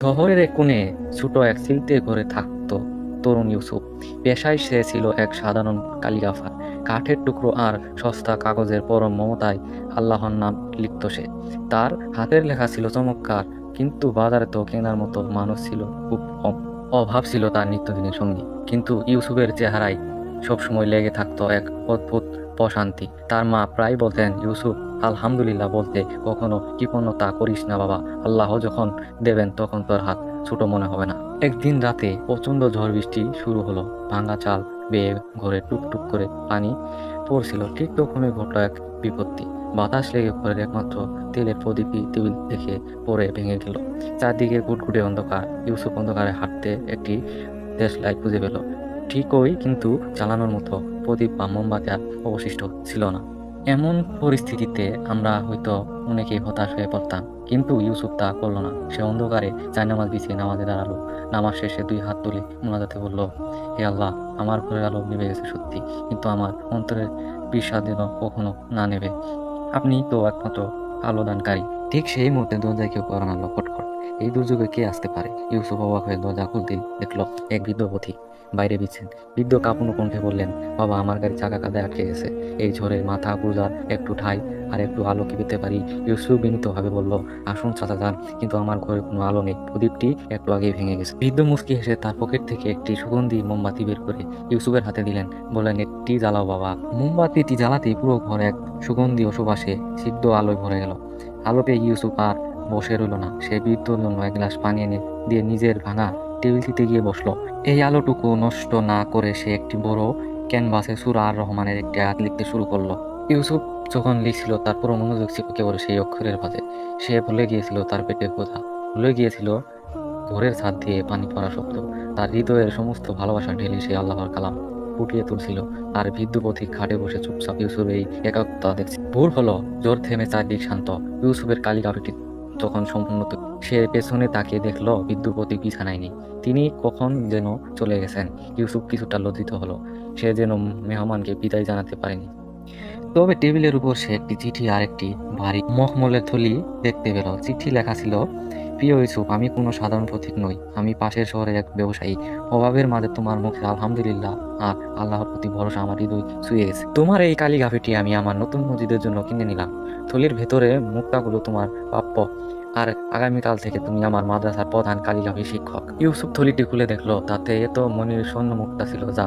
শহরের এক কোণে ছোট এক সিলতে ঘরে থাকতো তরুণ ইউসুফ। পেশায় সে ছিল এক সাধারণ কালিগ্রাফার। কাঠের টুকরো আর সস্তা কাগজের পরম মমতায় আল্লাহর নাম লিখত সে। তার হাতের লেখা ছিল চমৎকার, কিন্তু বাজারে তো কেনার মতো মানুষ ছিল খুব কম। অভাব ছিল তার নিত্যদিনের সঙ্গী, কিন্তু ইউসুফের চেহারায় সবসময় লেগে থাকতো এক অদ্ভুত প্রশান্তি। তার মা প্রায় বলতেন, ইউসুফ, আলহামদুলিল্লাহ বলতে কখনো কৃপণতা করিস না বাবা। আল্লাহ যখন দেবেন তখন তোর হাত ছোট মনে হবে না। একদিন রাতে প্রচন্ড ঝড় বৃষ্টি শুরু হলো। ভাঙা চাল বেয়ে ঘরে টুকটুক করে পানি পড়ছিল। ঠিক তখনই ঘটল এক বিপত্তি। বাতাস লেগে ঘরের একমাত্র তেলের প্রদীপই টেবিল থেকে পড়ে ভেঙে গেল। চারদিকে গুটগুটে অন্ধকার। ইউসুফ অন্ধকারে হাঁটতে একটি দেশলাই খুঁজে পেল ঠিকই, কিন্তু চালানোর মতো প্রদীপ বা মোমবাতি আর অবশিষ্ট ছিল না। এমন পরিস্থিতিতে আমরা হয়তো অনেকেই হতাশ হয়ে পড়তাম, কিন্তু ইউসুফ তা করলো না। সে অন্ধকারে জায়নামাজ বিছিয়ে নামাজে দাঁড়ালো। নামাজ শেষে দুই হাত তুলে মোনাজাতে বলল, হে আল্লাহ, আমার ঘরের আলো নিভে গেছে সত্যি, কিন্তু আমার অন্তরের বিশ্বাস যেন কখনো না নেবে। আপনি তো একমাত্র আলোদানকারী। ঠিক সেই মুহূর্তে দরজায় কেউ কড়া নাড়ল, খটখট। এই দুর্যোগে কে আসতে পারে? ইউসুফ অবাক হয়ে দরজা খুলতে দেখলো এক বৃদ্ধ পথিক বাইরে বিছেন। বৃদ্ধ কাঁপুনো কণ্ঠে বললেন, বাবা, আমার গাড়ি চাকা কাদায় আটকে গেছে। এই ঝড়ে মাথা গুজার একটু ঠাই আর একটু আলো কি পেতে পারি? ইউসুফ বিনীতভাবে বলল, আসুন চাচা যান, কিন্তু আমার ঘরে কোনো আলো নেই, প্রদীপটি একটু আগেই ভেঙে গেছে। বৃদ্ধ মুচকি হেসে তার পকেট থেকে একটি সুগন্ধি মোমবাতি বের করে ইউসুফের হাতে দিলেন। বললেন, এটি জ্বালাও বাবা। মোমবাতিটি জ্বালাতেই পুরো ঘর এক সুগন্ধি ও সুবাসে সিদ্ধ আলোয় ভরে গেল। আলো পেয়ে ইউসুফ আর বসে রইল না। সে বৃদ্ধর জন্য এক গ্লাস পানি এনে দিয়ে নিজের ভাঙা টেবিলটিতে গিয়ে বসলো। এই আলোটুকু নষ্ট না করে সে একটি বড় ক্যানভাসে সূরা আর রহমানের একটি আয়াত লিখতে শুরু করলো। ইউসুফ যখন লিখছিল তার পুরো মনোযোগ ছিল কেবল সেই অক্ষরের ভাঁজে। সে ভুলে গিয়েছিল তার পেটের কথা, ভুলে গিয়েছিল ঘরের ছাদ দিয়ে পানি পড়া শব্দ। তার হৃদয়ের সমস্ত ভালোবাসা ঢেলে সে আল্লাহর কালাম ফুটিয়ে তুলছিল। আর বৃদ্ধ পথিক খাটে বসে চুপচাপ ইউসুফ এই একাগ্রতা দেখছে। ভোর হলো, জোর থেমে চারদিক শান্ত। ইউসুফের কালিকাবিটি তখন সম্পূর্ণ সে পেছনে তাকিয়ে দেখলো বৃদ্ধ পথিক বিছানায় নেই। তিনি কখন যেন চলে গেছেন। ইউসুফ কিছুটা লজ্জিত হলো। সে যেন মেহমানকে বিদায় জানাতে পারেনি। তবে টেবিলের উপর সে একটি চিঠি আর একটি ভারী মখমলের থলি দেখতে পেল। চিঠি লেখা ছিল, প্রিয় ইউসুফ, আমি কোনো সাধারণ পথিক নই। আমি পাশের শহরে এক ব্যবসায়ী। অভাবের মাঝে তোমার মুখে আলহামদুলিল্লাহ আর আল্লাহর প্রতি ভরসা আমার হৃদয় ছুঁয়ে গেছে। তোমার এই কালিগাফিটি আমি আমার নতুন মসজিদের জন্য কিনে নিলাম। থলির ভেতরে মুক্তাগুলো তোমার প্রাপ্য। আর আগামীকাল থেকে তুমি আমার মাদ্রাসার প্রধান কালিগাফি শিক্ষক। ইউসুফ থলিটি খুলে দেখলো তাতে এত মনির স্বর্ণ মুক্তা ছিল, যা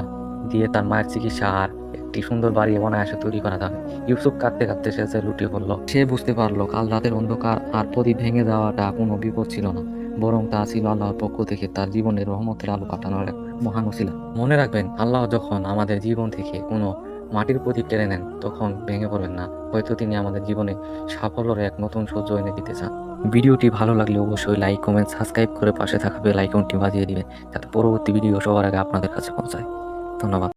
দিয়ে তার মায়ের চিকিৎসা আর একটি সুন্দর বাড়ি অনায়াসে তৈরি করা যাবে। ইউসুফ কাঁদতে কাঁদতে শেষে লুটিয়ে পড়লো। সে বুঝতে পারলো কাল রাতের অন্ধকার আর প্রদীপ ভেঙে যাওয়াটা কোনো বিপদ ছিল না, বরং তা ছিল আল্লাহর পক্ষ থেকে তার জীবনের রহমতের আলো পাঠানোর এক মহান ওসিলা। মনে রাখবেন, আল্লাহ যখন আমাদের জীবন থেকে কোনো মাটির প্রদীপ কেড়ে নেন তখন ভেঙে পড়বেন না। হয়তো তিনি আমাদের জীবনে সাফল্যের এক নতুন সূর্য এনে দিতে চান। ভিডিওটি ভালো লাগলে অবশ্যই লাইক, কমেন্ট, সাবস্ক্রাইব করে পাশে থাকা বেল আইকনটি বাজিয়ে দিবেন, যাতে পরবর্তী ভিডিও সবার আগে আপনাদের কাছে পৌঁছায়। ধন্যবাদ।